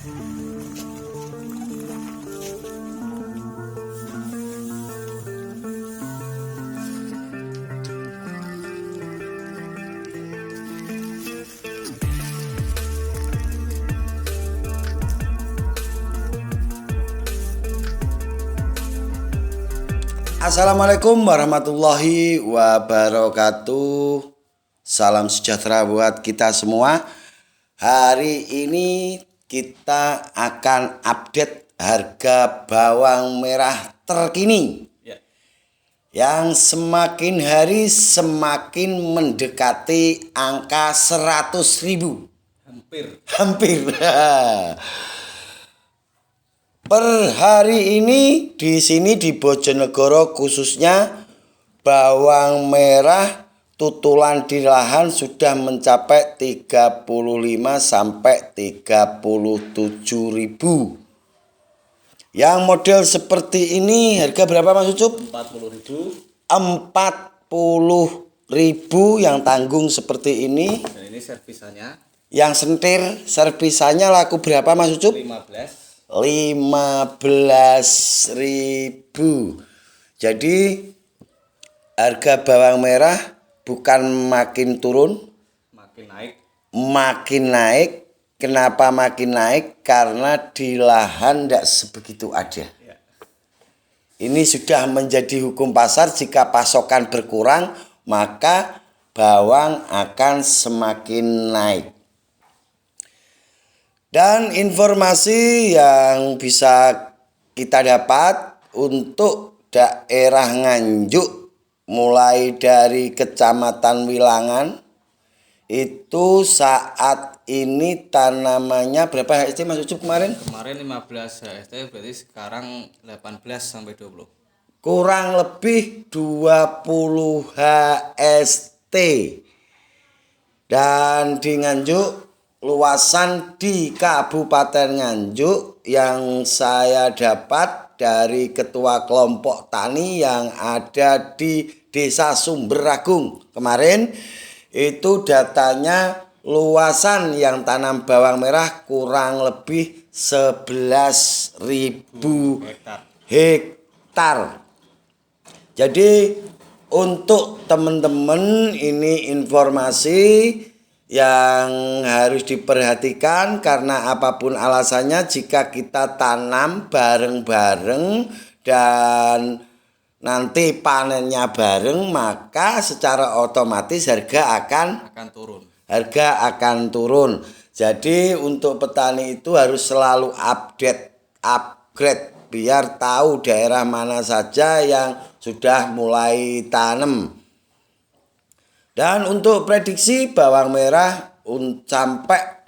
Assalamualaikum warahmatullahi wabarakatuh. Salam sejahtera buat kita semua. Hari ini kita akan update harga bawang merah terkini yang semakin hari semakin mendekati angka 100.000. Hampir. Per hari ini di sini di Bojonegoro khususnya bawang merah tutulan di lahan sudah mencapai 35 sampai 37.000. Yang model seperti ini harga berapa Mas Ucup? 40.000. 40.000 yang tanggung seperti ini. Dan ini servisanya. Yang sentir servisanya laku berapa Mas Ucup? 15.000. Jadi harga bawang merah bukan makin turun, makin naik. Kenapa makin naik? Karena di lahan tidak sebegitu ada. Ini sudah menjadi hukum pasar. Jika pasokan berkurang, maka bawang akan semakin naik. Dan informasi yang bisa kita dapat untuk daerah Nganjuk mulai dari Kecamatan Wilangan itu saat ini tanamannya berapa HST Mas Ucup kemarin? Kemarin 15 HST, berarti sekarang 18 sampai 20. Kurang lebih 20 HST. Dan di Nganjuk, luasan di Kabupaten Nganjuk yang saya dapat dari Ketua Kelompok Tani yang ada di Desa Sumberagung kemarin, itu datanya luasan yang tanam bawang merah kurang lebih 11.000 hektar. Jadi untuk teman-teman ini informasi yang harus diperhatikan, karena apapun alasannya jika kita tanam bareng-bareng dan nanti panennya bareng, maka secara otomatis harga akan turun. Jadi untuk petani itu harus selalu upgrade biar tahu daerah mana saja yang sudah mulai tanam. Dan untuk prediksi bawang merah sampai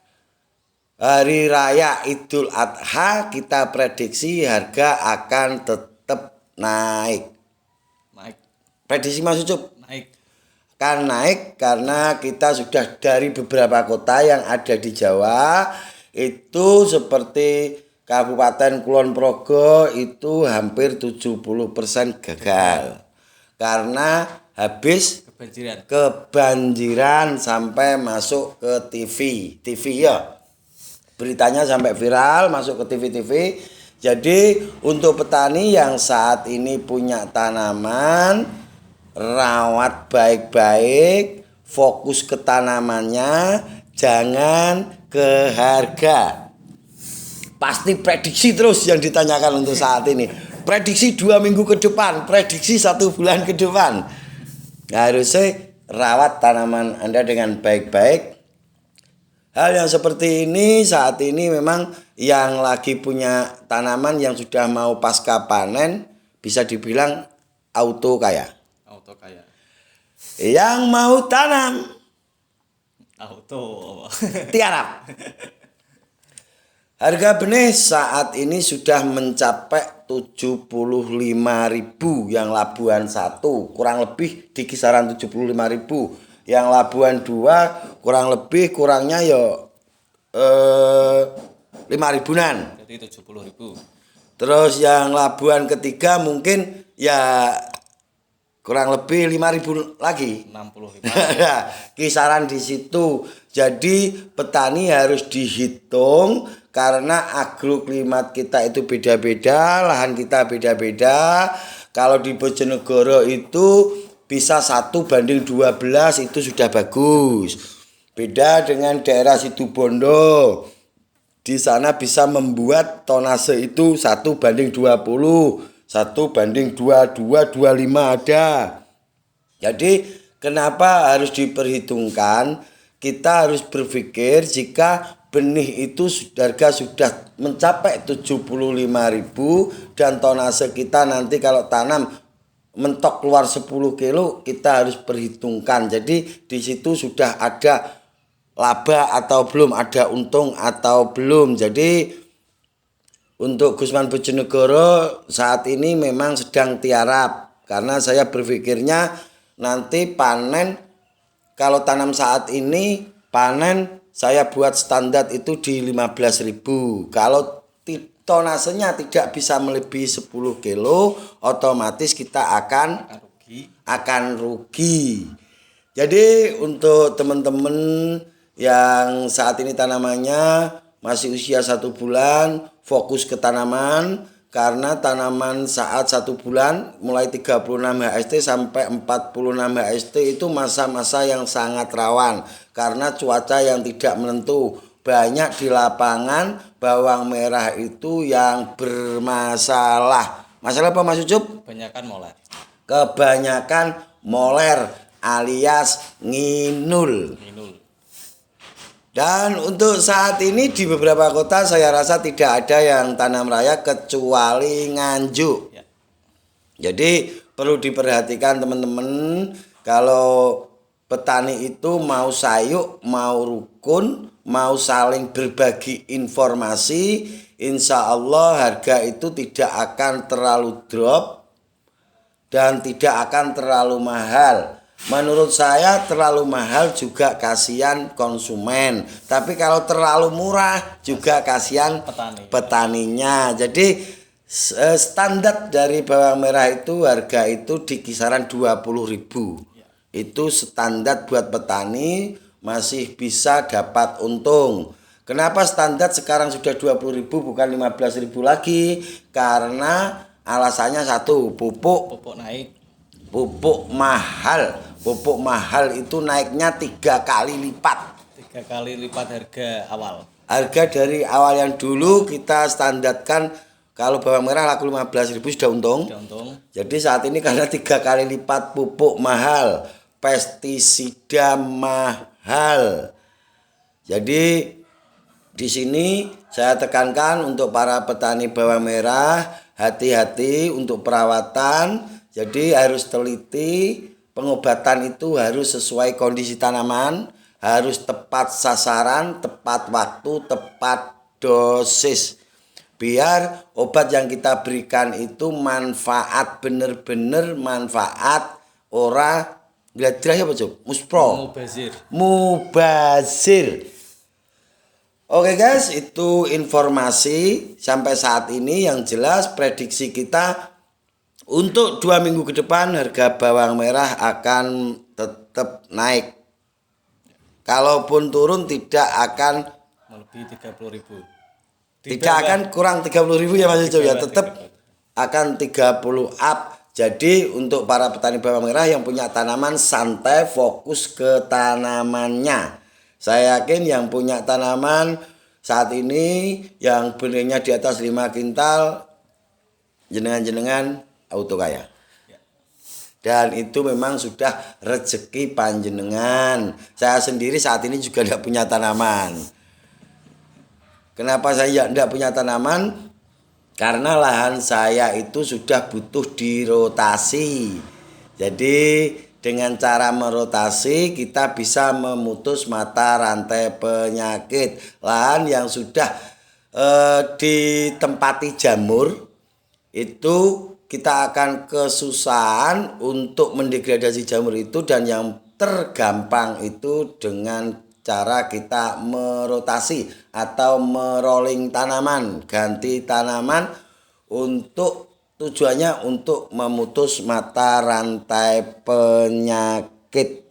hari raya Idul Adha, kita prediksi harga akan tetap naik. Prediksi Mas Ucup? Akan naik karena kita sudah dari beberapa kota yang ada di Jawa itu seperti Kabupaten Kulon Progo itu hampir 70% gagal. Karena habis kebanjiran sampai masuk ke TV ya. Beritanya sampai viral, masuk ke TV. Jadi untuk petani yang saat ini punya tanaman, rawat baik-baik, fokus ke tanamannya, jangan ke harga. Pasti prediksi terus yang ditanyakan untuk saat ini. Prediksi 2 minggu ke depan, prediksi 1 bulan ke depan. Harusnya rawat tanaman Anda dengan baik-baik. Hal yang seperti ini saat ini memang yang lagi punya tanaman yang sudah mau pasca panen bisa dibilang auto kaya. Yang mau tanam tiarap. Harga benih saat ini sudah mencapai 75.000 yang Labuan 1, kurang lebih di kisaran 75.000. Yang Labuan 2 kurang lebih kurangnya ya 5.000-an. Jadi 70.000. Terus yang Labuan ketiga mungkin ya kurang lebih 5.000 lagi. 65. Kisaran di situ. Jadi petani harus dihitung karena agroklimat kita itu beda-beda, lahan kita beda-beda. Kalau di Bojonegoro itu bisa 1:12 itu sudah bagus. Beda dengan daerah Situbondo. Di sana bisa membuat tonase itu 1:20, 1:22, 25 ada. Jadi kenapa harus diperhitungkan? Kita harus berpikir jika benih itu harga sudah mencapai 75.000 dan tonase kita nanti kalau tanam mentok keluar 10 kilo kita harus perhitungkan. Jadi di situ sudah ada laba atau belum, ada untung atau belum. Jadi untuk Gusman Bojonegoro saat ini memang sedang tiarap karena saya berpikirnya nanti panen, kalau tanam saat ini panen saya buat standar itu di 15.000. Kalau tonasenya tidak bisa melebihi 10 kilo otomatis kita akan rugi. Jadi untuk teman-teman yang saat ini tanamannya masih usia 1 bulan, fokus ke tanaman karena tanaman saat 1 bulan mulai 36 HST sampai 46 HST itu masa-masa yang sangat rawan karena cuaca yang tidak menentu. Banyak di lapangan bawang merah itu yang bermasalah. Masalah apa Mas Ucup? Kebanyakan moler alias nginul. Dan untuk saat ini di beberapa kota saya rasa tidak ada yang tanam raya kecuali Nganjuk. Jadi perlu diperhatikan teman-teman, kalau petani itu mau sayuk, mau rukun, mau saling berbagi informasi, insya Allah harga itu tidak akan terlalu drop dan tidak akan terlalu mahal. Menurut saya terlalu mahal juga kasihan konsumen, tapi kalau terlalu murah juga kasihan petaninya. Jadi standar dari bawang merah itu harga itu di kisaran 20.000. Itu standar buat petani masih bisa dapat untung. Kenapa standar sekarang sudah 20.000 bukan 15.000 lagi? Karena alasannya satu, pupuk naik. Pupuk mahal itu naiknya 3 kali lipat. 3 kali lipat harga awal. Harga dari awal yang dulu kita standarkan kalau bawang merah laku 15.000 sudah untung. Jadi saat ini karena 3 kali lipat pupuk mahal, pestisida mahal. Jadi di sini saya tekankan untuk para petani bawang merah, hati-hati untuk perawatan. Jadi harus teliti, pengobatan itu harus sesuai kondisi tanaman, harus tepat sasaran, tepat waktu, tepat dosis. Biar obat yang kita berikan itu manfaat, bener-bener manfaat, ora gladrah apa Cuk? Mubazir. Oke guys, itu informasi sampai saat ini yang jelas prediksi kita untuk 2 minggu ke depan harga bawang merah akan tetap naik. Kalaupun turun tidak akan melebihi 30.000. Tidak akan kurang 30.000 ya Mas Ucup ya, tetap akan 30 up. Jadi untuk para petani bawang merah yang punya tanaman santai, fokus ke tanamannya. Saya yakin yang punya tanaman saat ini yang benihnya di atas 5 kintal jenengan-jenengan auto kaya. Dan itu memang sudah rezeki panjenengan. Saya sendiri saat ini juga tidak punya tanaman. Kenapa saya tidak punya tanaman? Karena lahan saya itu sudah butuh dirotasi. Jadi dengan cara merotasi kita bisa memutus mata rantai penyakit. Lahan yang sudah ditempati jamur itu kita akan kesusahan untuk mendegradasi jamur itu, dan yang tergampang itu dengan cara kita merotasi atau merolling tanaman, ganti tanaman untuk tujuannya untuk memutus mata rantai penyakit.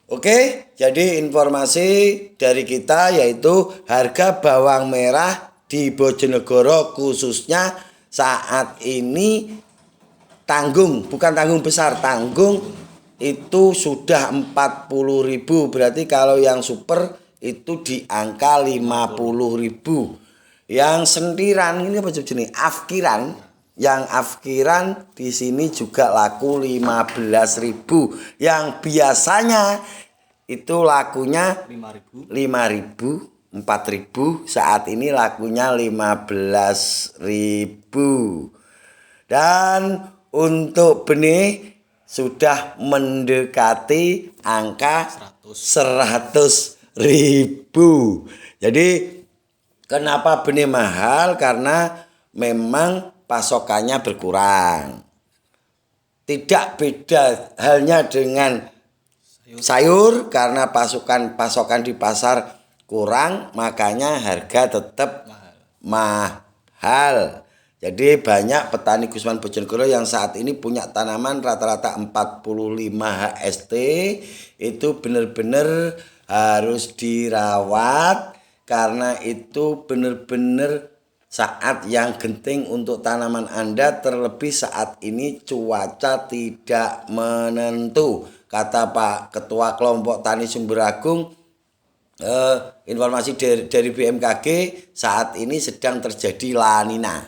Oke, jadi informasi dari kita yaitu harga bawang merah di Bojonegoro khususnya saat ini bukan tanggung besar, tanggung itu sudah 40.000. Berarti kalau yang super itu di angka 50.000. Yang sentiran ini apa jenis? Afkiran. Yang afkiran di sini juga laku 15.000. Yang biasanya itu lakunya 5.000. 4.000, saat ini lakunya 15.000. Dan untuk benih sudah mendekati angka 100.000. Jadi kenapa benih mahal? Karena memang pasokannya berkurang. Tidak beda halnya dengan sayur karena pasokan di pasar kurang, makanya harga tetap mahal. Jadi banyak petani Gusman Bojonegoro yang saat ini punya tanaman rata-rata 45 HST itu benar-benar harus dirawat karena itu benar-benar saat yang genting untuk tanaman Anda, terlebih saat ini cuaca tidak menentu. Kata Pak Ketua Kelompok Tani Sumberagung, informasi dari BMKG saat ini sedang terjadi La Nina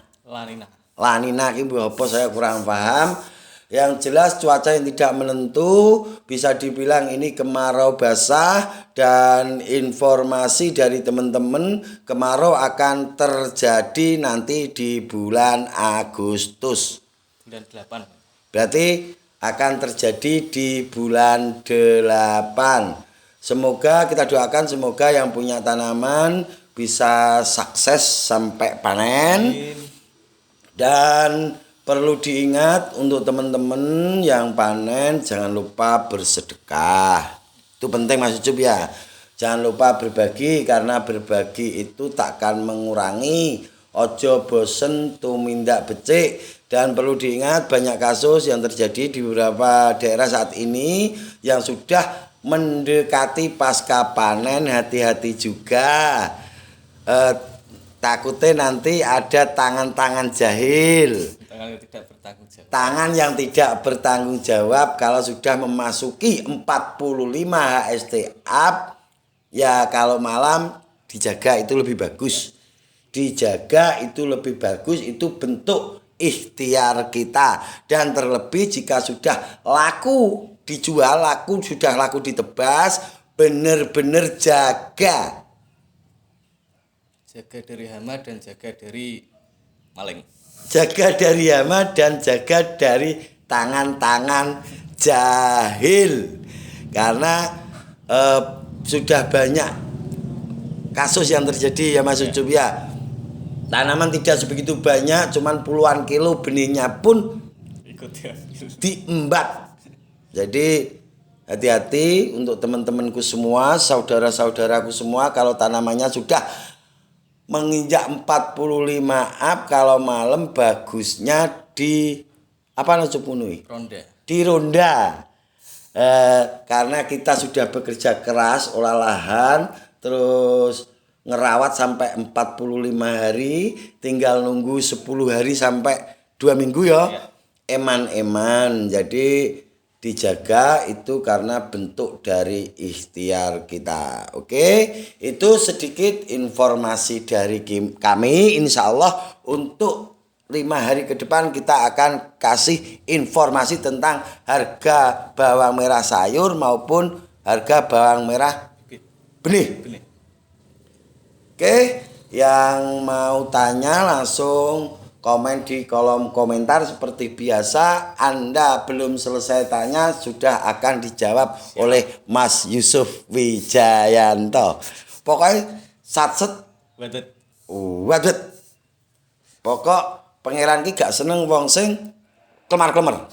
ini apa saya kurang paham. Yang jelas cuaca yang tidak menentu, bisa dibilang ini kemarau basah, dan informasi dari teman-teman kemarau akan terjadi nanti di bulan Agustus. Bulan 8. Berarti akan terjadi di bulan 8. Semoga kita doakan semoga yang punya tanaman bisa sukses sampai panen. Dan perlu diingat untuk teman-teman yang panen jangan lupa bersedekah. Itu penting Mas Ucup ya. Jangan lupa berbagi karena berbagi itu takkan mengurangi. Ojo bosen tumindak becik. Dan perlu diingat banyak kasus yang terjadi di beberapa daerah saat ini yang sudah mendekati pasca panen, hati-hati juga. Takutnya nanti ada tangan-tangan jahil. Tangan yang tidak bertanggung jawab kalau sudah memasuki 45 HST up. Ya kalau malam dijaga itu lebih bagus. Dijaga itu lebih bagus, itu bentuk ikhtiar kita. Dan terlebih jika sudah laku dijual, sudah laku ditebas, benar-benar jaga. Jaga dari hama dan jaga dari maling. Jaga dari hama dan jaga dari tangan-tangan jahil. Karena sudah banyak kasus yang terjadi ya Mas Ucup ya. Tanaman tidak sebegitu banyak, cuman puluhan kilo, benihnya pun ikut diembat. Jadi hati-hati untuk teman-temanku semua, saudara-saudaraku semua, kalau tanamannya sudah menginjak 45 up, kalau malam bagusnya di ronda. Di ronda. Karena kita sudah bekerja keras olah lahan, terus ngerawat sampai 45 hari, tinggal nunggu 10 hari sampai 2 minggu ya. Eman-eman. Jadi dijaga itu karena bentuk dari ikhtiar kita. Oke, itu sedikit informasi dari kami. Insya Allah untuk 5 hari ke depan kita akan kasih informasi tentang harga bawang merah sayur maupun harga bawang merah benih. Oke, yang mau tanya langsung komen di kolom komentar seperti biasa. Anda belum selesai tanya sudah akan dijawab oleh Mas Yusuf Wijayanto. Pokoknya satset wadet. Pokok pangeran ki gak seneng wong sing klemar-klemer.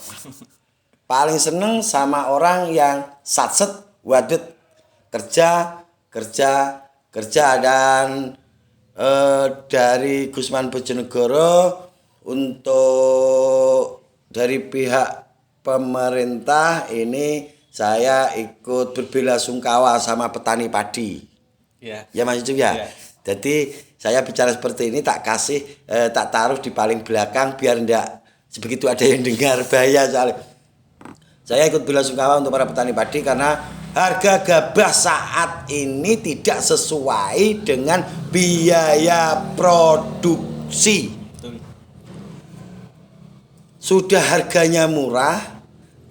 Paling seneng sama orang yang satset wadet, kerja dan dari Gusman Bojonegoro untuk dari pihak pemerintah ini saya ikut berbelasungkawa sama petani padi. Ya. Ya Mas Icuk ya. Ya. Jadi saya bicara seperti ini tak taruh di paling belakang biar enggak sebegitu ada yang dengar bahaya soalnya. Saya ikut belasungkawa untuk para petani padi karena harga gabah saat ini tidak sesuai dengan biaya produksi. Betul. Sudah harganya murah,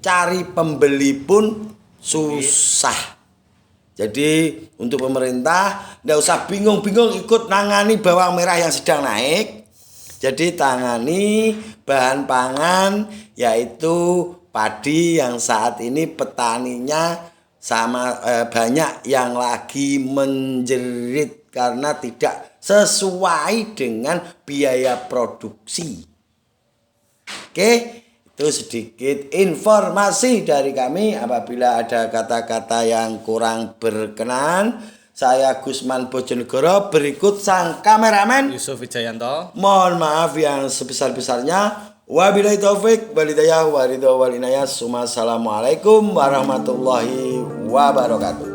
cari pembeli pun susah. Jadi untuk pemerintah tidak usah bingung-bingung ikut nangani bawang merah yang sedang naik. Jadi tangani bahan pangan yaitu padi yang saat ini petaninya banyak yang lagi menjerit karena tidak sesuai dengan biaya produksi. Oke, itu sedikit informasi dari kami. Apabila ada kata-kata yang kurang berkenan, saya Gusman Bojonegoro, berikut sang kameramen Yusuf Wijayanto. mohon maaf yang sebesar-besarnya. Wabillahi taufik walhidayah waridho walinayah. Assalamualaikum warahmatullahi wabarakatuh.